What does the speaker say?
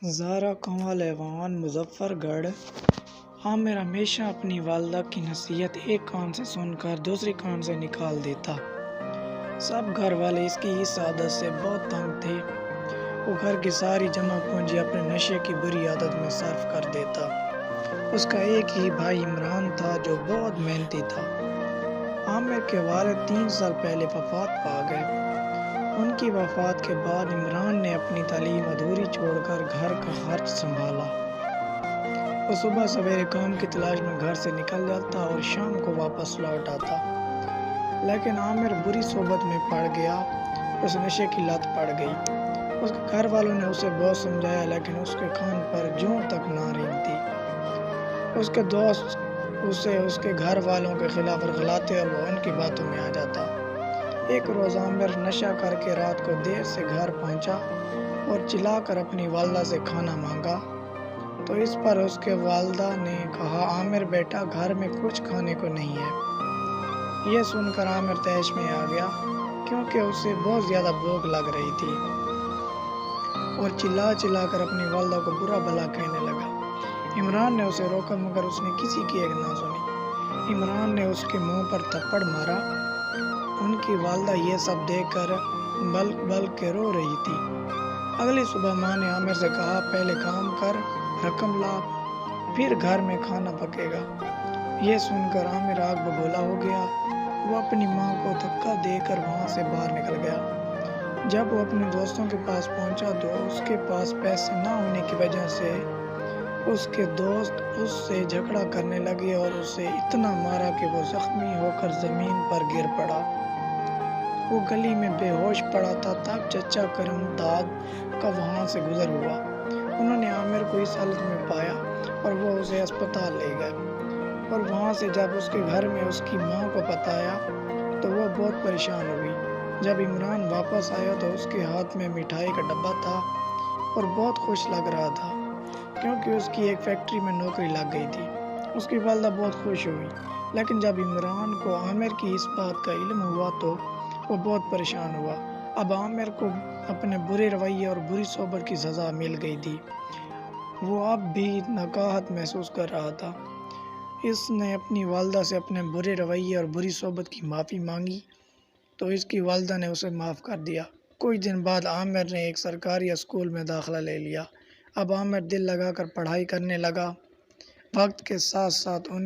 زارا کنواں لیوان مظفر گڑھ۔ عامر ہمیشہ اپنی والدہ کی نصیحت ایک کان سے سن کر دوسری کان سے نکال دیتا۔ سب گھر والے اس کی اس عادت سے بہت تنگ تھے۔ وہ گھر کی ساری جمع پونجی اپنے نشے کی بری عادت میں صرف کر دیتا۔ اس کا ایک ہی بھائی عمران تھا جو بہت محنتی تھا۔ عامر کے والد 3 سال پہلے وفات پا گئے۔ ان کی وفات کے بعد عمران نے اپنی تعلیم ادھوری چھوڑ کر گھر کا خرچ سنبھالا۔ وہ صبح سویرے کام کی تلاش میں گھر سے نکل جاتا اور شام کو واپس لوٹ آتا۔ لیکن عامر بری صحبت میں پڑ گیا۔ اس نشے کی لت پڑ گئی۔ اس کے گھر والوں نے اسے بہت سمجھایا لیکن اس کے کان پر جوں تک نہ رینگتی۔ اس کے دوست اسے اس کے گھر والوں کے خلاف ورغلاتے اور وہ ان کی باتوں میں آ جاتا۔ ایک روز عامر نشہ کر کے رات کو دیر سے گھر پہنچا اور چلا کر اپنی والدہ سے کھانا مانگا تو اس پر اس کے والدہ نے کہا، عامر بیٹا گھر میں کچھ کھانے کو نہیں ہے۔ یہ سن کر عامر طیش میں آ گیا کیونکہ اسے بہت زیادہ بھوک لگ رہی تھی اور چلا چلا کر اپنی والدہ کو برا بھلا کہنے لگا۔ عمران نے اسے روکا مگر اس نے کسی کی ایک نہ سنی۔ عمران نے اس کے منہ پر تھپڑ مارا۔ ان کی والدہ یہ سب دیکھ کر بلک بلک کے رو رہی تھی۔ اگلی صبح ماں نے عامر سے کہا، پہلے کام کر، رقم لا، پھر گھر میں کھانا پکے گا۔ یہ سن کر عامر آگ بگولا ہو گیا۔ وہ اپنی ماں کو دھکا دے کر وہاں سے باہر نکل گیا۔ جب وہ اپنے دوستوں کے پاس پہنچا تو اس کے پاس پیسے نہ ہونے کی وجہ سے اس کے دوست اس سے جھگڑا کرنے لگے اور اسے اتنا مارا کہ وہ زخمی ہو کر زمین پر گر پڑا۔ وہ گلی میں بے ہوش پڑا تھا تب چچا کرم داد کا وہاں سے گزر ہوا۔ انہوں نے عامر کو اس حالت میں پایا اور وہ اسے اسپتال لے گئے اور وہاں سے جب اس کے گھر میں اس کی ماں کو بتایا تو وہ بہت پریشان ہوئی۔ جب عمران واپس آیا تو اس کے ہاتھ میں مٹھائی کا ڈبہ تھا اور بہت خوش لگ رہا تھا کیونکہ اس کی ایک فیکٹری میں نوکری لگ گئی تھی۔ اس کی والدہ بہت خوش ہوئی لیکن جب عمران کو عامر کی اس بات کا علم ہوا تو وہ بہت پریشان ہوا۔ اب عامر کو اپنے برے رویے اور بری صحبت کی سزا مل گئی تھی۔ وہ اب بھی نکاہت محسوس کر رہا تھا۔ اس نے اپنی والدہ سے اپنے برے رویے اور بری صحبت کی معافی مانگی تو اس کی والدہ نے اسے معاف کر دیا۔ کچھ دن بعد عامر نے ایک سرکاری اسکول میں داخلہ لے لیا۔ اب عامر دل لگا کر پڑھائی کرنے لگا۔ وقت کے ساتھ ساتھ ان